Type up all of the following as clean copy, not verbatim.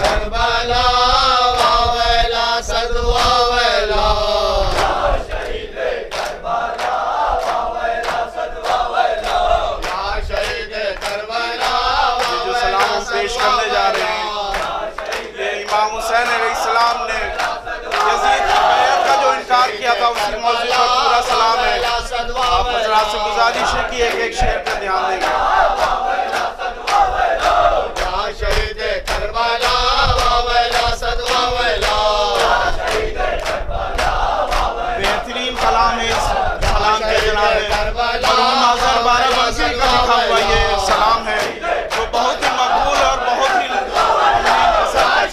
Karbala वावेला सदवावेला शहीद Karbala वावेला सदवावेला या शहीद करबला जो सलाम हम पेश करने जा रहे हैं ये इमाम हुसैन अलैहिस्सलाम ने यजीद की बैत का जो इनकार किया था उसी मौजू पर पूरा सलाम है। आप हज़रात से गुजारिश है कि एक एक शेर पर ध्यान देंगे। शहीद करबला वावेला सदवावेला बेहतरीन कलाम है। इस कलाम के जनाब मरहूम आज़र बाराबंकी का लिखा हुआ ये सलाम है जो बहुत ही मकबूल और बहुत ही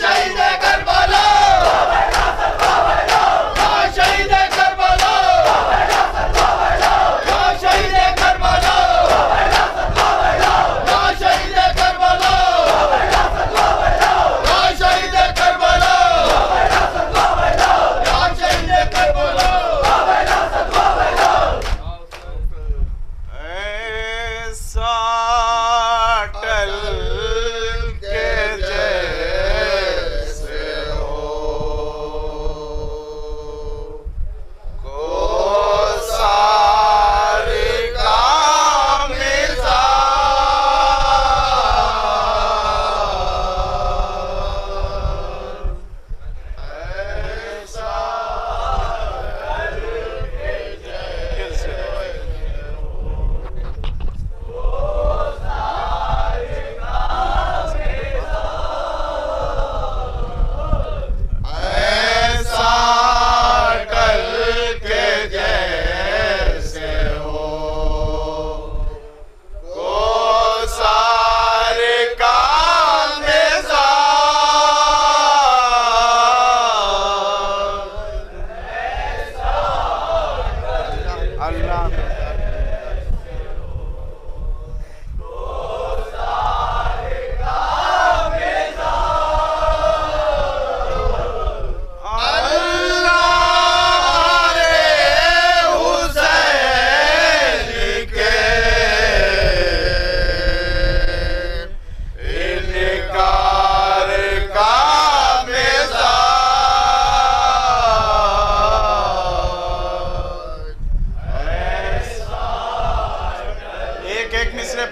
शहीद करबला शहीद करबला शहीद करबला शहीद करबला शहीद करबला शहीद करबला ऐसा टल के जैसे हो को सारे काम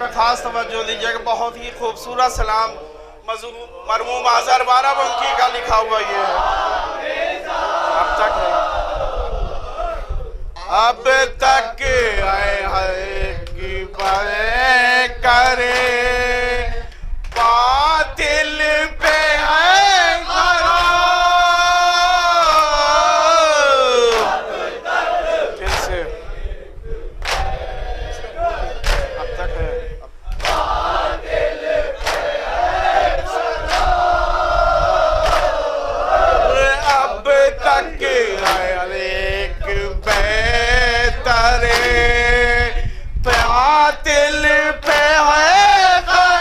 खास तवज्जो दीजिएगा। बहुत ही खूबसूरत सलाम मरहूम आज़र बाराबंकी का लिखा हुआ ये है। अब तक आए है कि बड़े करे बातिल पे है दिल पे है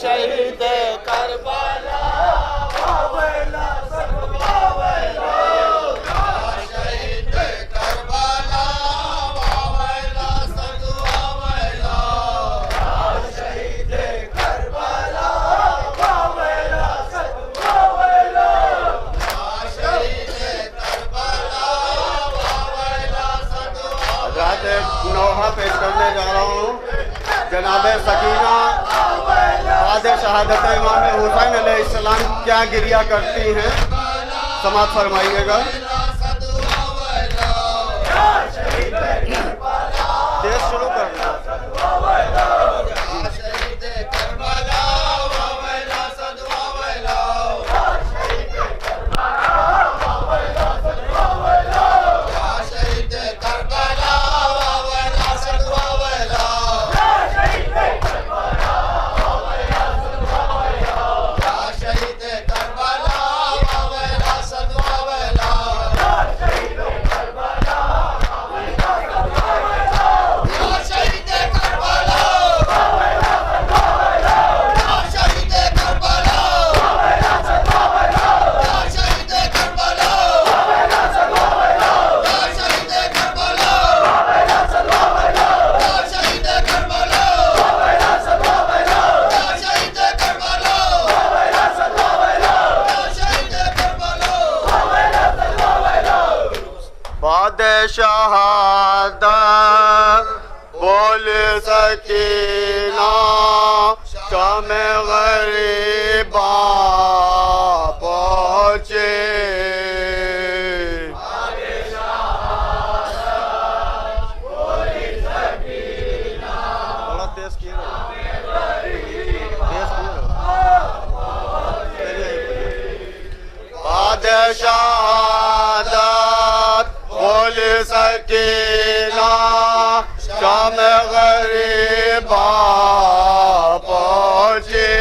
शहीद करबला वावेला सदवावेला या शहीद करबला वावेला सदवावेला या शहीद करबला वावेला सदवावेला या शहीद करबला वावेला सदवावेला। नौहा पेश करने जा रहा हूँ। जनाबे सकीना आदे शहादत इमाम हुसैन अलैहिस्सलाम क्या गिरिया करती हैं, समाप्त फरमाइएगा। देश शुरू करना। शहादत बोल सकीना शाम गरीबा पहुँचे। थोड़ा तेज किए शहादत बोल सकीना शाम गरीबा पहुँचे।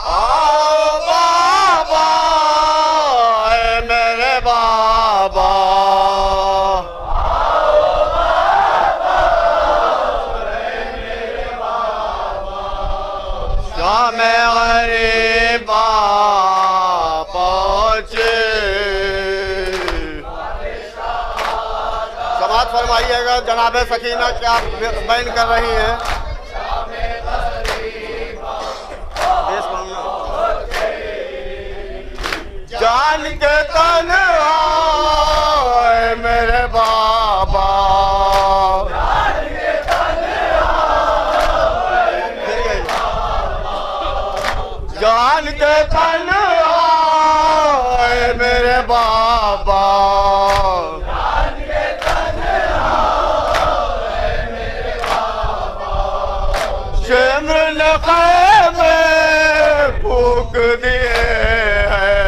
आओ बाबा ऐ मेरे बाबा, शाम गरीबा पहुँचे। समाप्त फरमाइएगा। जनाबे सकीना क्या बयान कर रही हैं। जान के तन्हा मेरे बाबा, जान के तन्हा मेरे बाबा, शिमर ने ख़ैमे फूक दिए हैं,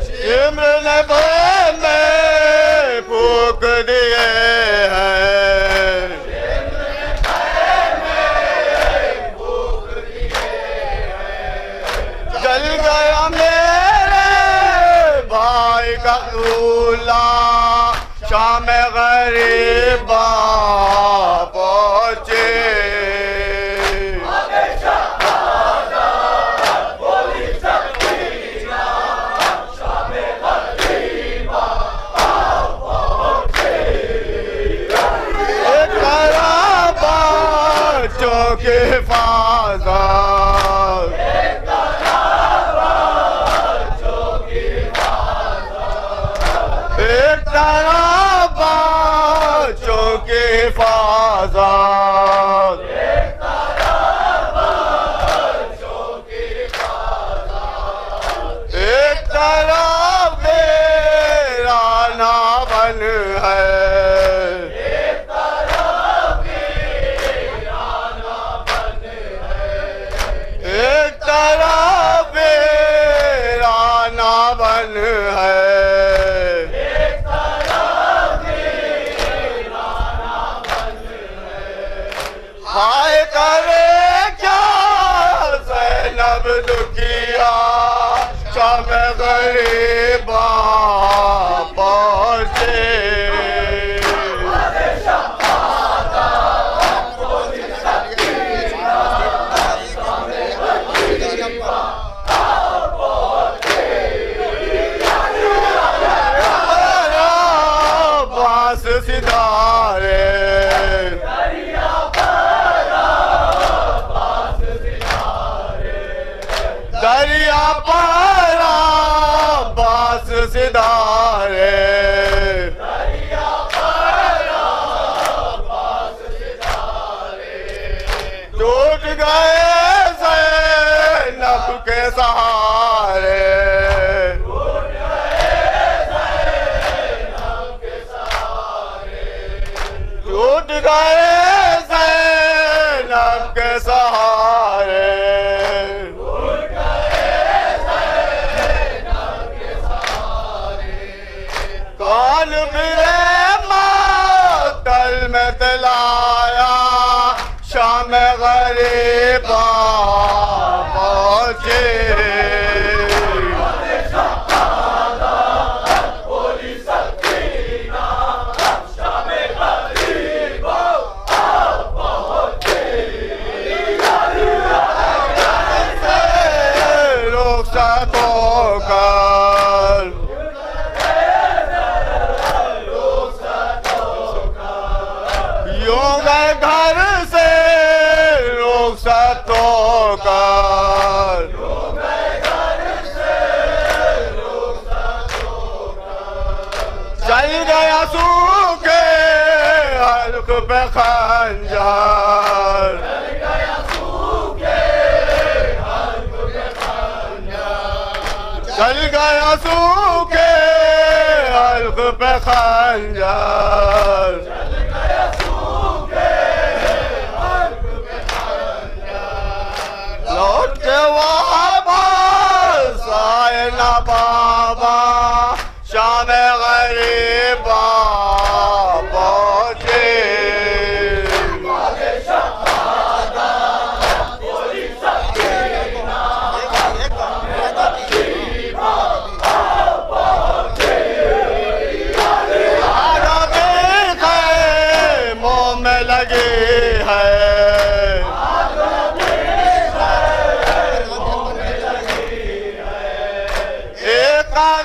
शिमर ने ख़ैमे फूक दिए हैं। जल गया मेरे भाई का दूल्हा शाम गरीबा पहुँचे। बच्चों के हिफाज़त, एक तरह बच्चों की हिफाज़त, एक तरफ मेरा नावन है, गरीबा पहुँचे। बांस सितारे दरिया पारा बांस सितारे टूट गए ज़ैनब के सहारे। टूट गए ज़ैनब के सहारे। कौन मेरे मातल में तलाया शाम गरीबा पहुँचे। यूं गए घर से रुखसत होकर। चल गया सूखे हल्क पे खंजर। चल गया सूखे हल्क पे खंजर। लौट के वापस आए ना बाबा शाम गरीबा पहुँचे। मुँह में लगी है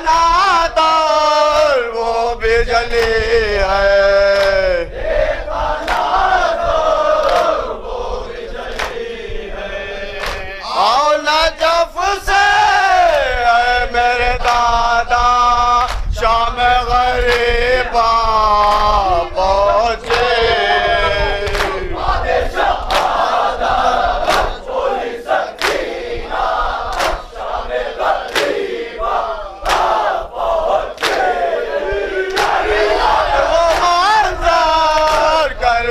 नादार वो बिजली है। और नजफ से है मेरे दादा शाम गरीबा पहुँचे।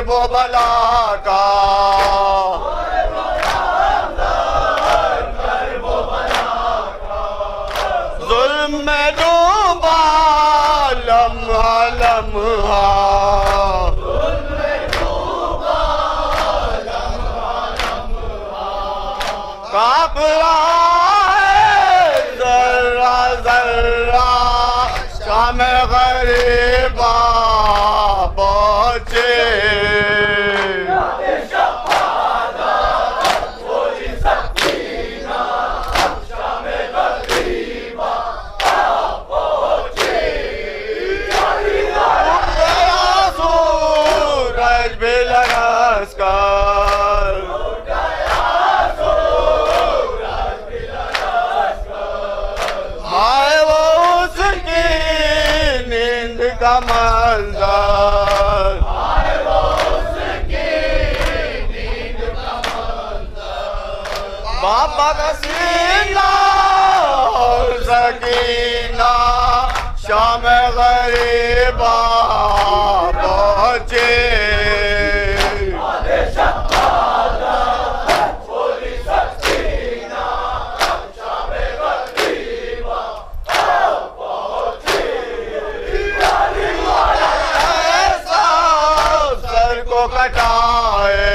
वो बला का जुल्म में डूबा लम्हा लम्हा। कांप रहा है जर्रा जर्रा शाम गरीबा पहुँचे। सूरज भी लरस कर हाय वो उसकी नींद का मंजर। बाबा का सीना और सकीना शाम गरीबा पहुँचे। सर को कटाए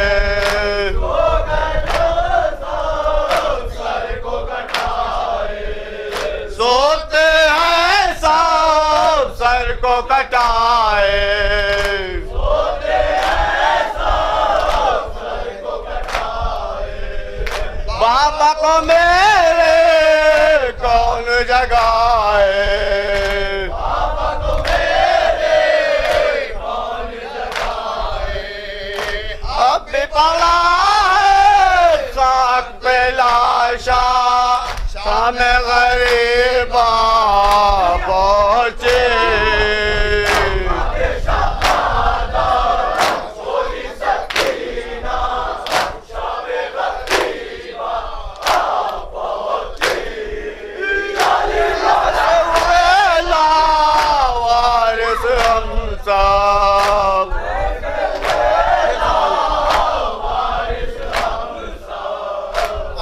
सोते कटाए, बाबा को मेरे कौन जगाए, बाबा को मेरे कौन जगाए, अब भी पड़ा है साक पे लाशा, शाम गरीबा पहुंचे, ऐसे हुए लावारिस हम सब,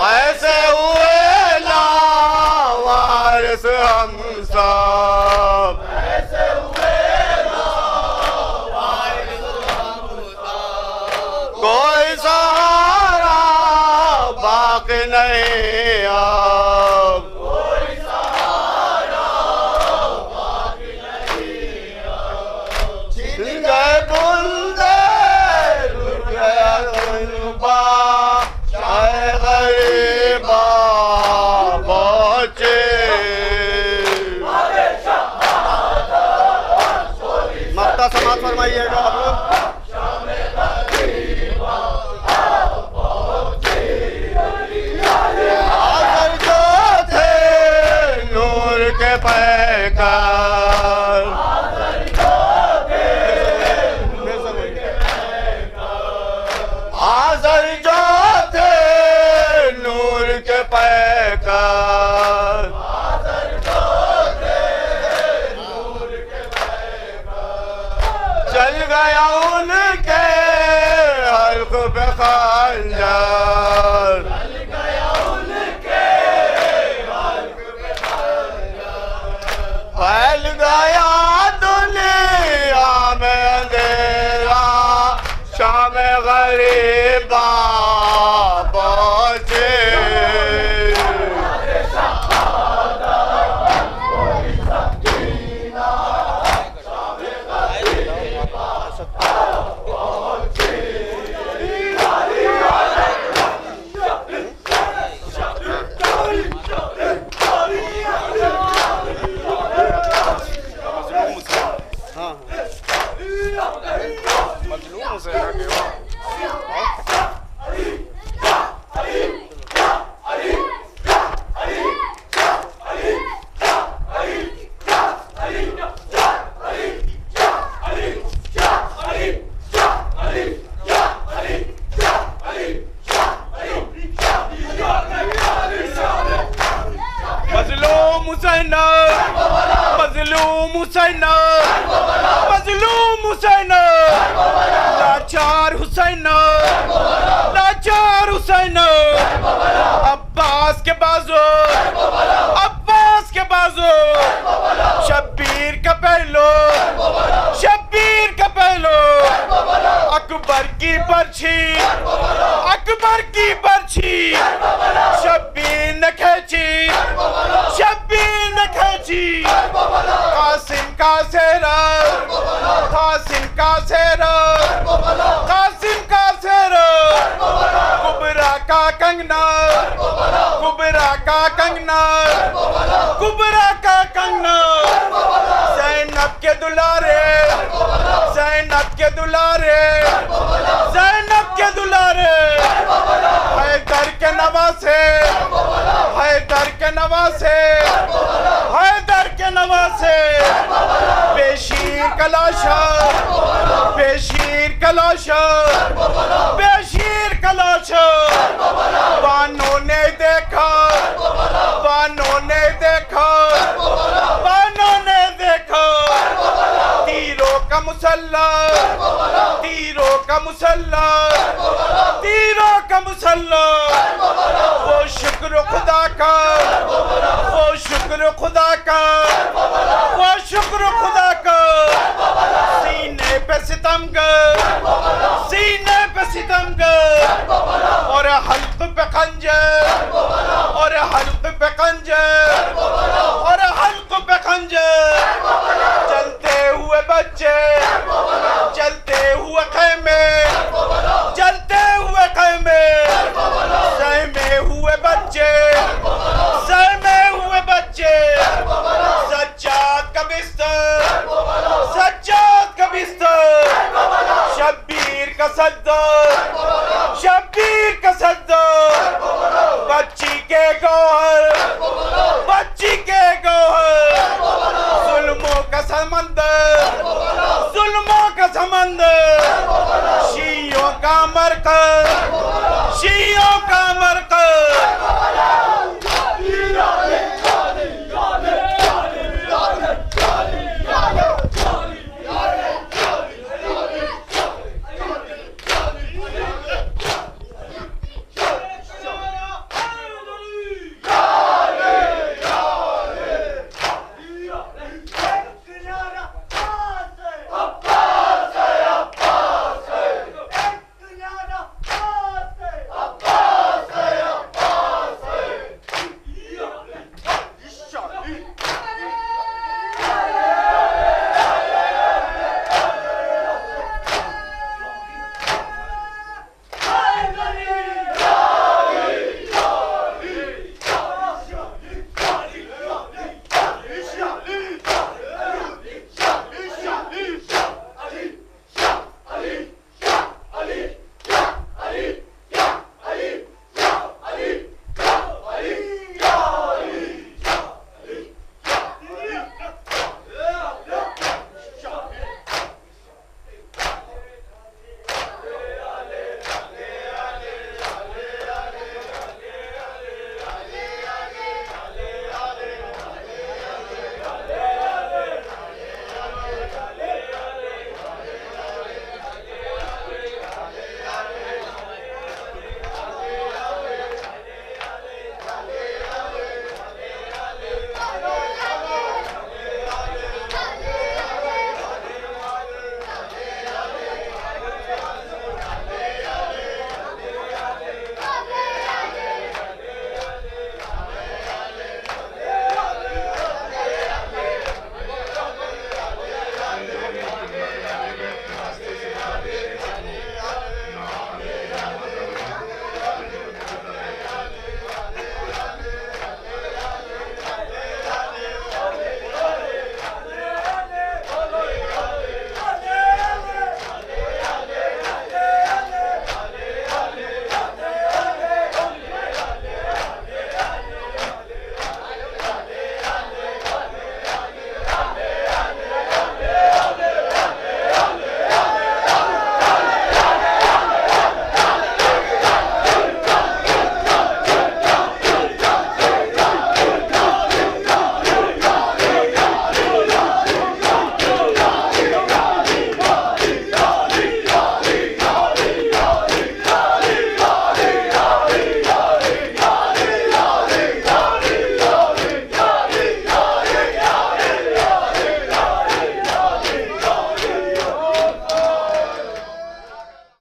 ऐसे हुए लावारिस हम सब, कोई सहारा बाकी नहीं अब, कोई सहारा बाकी नहीं अब, छिन गए बुंदे रुक गया उनपा, चाहे गरीबा पहुंचे, मक्ता समाज फरमाइएगा आप लोग, आकर जो थे नूर के पैकर, आज़र जो थे नूर के पैकर, चल गया उनके हल्क पे खंजर, चल गया उनके हल्क पे खंजर, फैल गया दुनिया में अंधेरा, शाम गरीबा पहुंचे, मजलूम हुसैन, मजलूम हुसैन, लाचार हुसैन, लाचार हुसैन, अब्बास के बाजू, अब्बास के बाजू, शब्बीर का पहलू, शब्बीर का पहलू, अकबर की पर्ची, अकबर की पर्ची, शब्बीर ने खींची, शब्बीर ने खींची, कासिम का सेरा, कासिम का सेरा, कासिम का सेरा, कुबरा का कंगना, कुबरा का कंगना, कुबरा का कंगना, ज़ैनब के दुलारे, ज़ैनब के दुलारे, ज़ैनब के दुलारे, हैदर के नवासे, हैदर के नवासे, हैदर के नवासे, बेशीर कलाशा, बेशीर कलाशा, बेशीर कलाशा, बानों ने देखा, बानों ने देखा, बानों ने देखा, तीरों का मुसल्ला, तीरों का मुसल्ला, तीरों का मुसल्ला, वो शुक्र खुदा का, वो शुक्र खुदा का, वो शुक्र खुदा का, सीने पे सितमगर, सीने पे सितमगर, और हल्क पे खंजर, और हल्क पे खंजर, और हल्क पे खंजर, चलते हुए बच्चे का सज्जा, शब्बीर का सज्जा, बच्ची के गौहर, बच्ची के गौहर, जुल्मों का समंदर, जुल्मों का समंदर, शियों का मरकज, शियों का मरकज,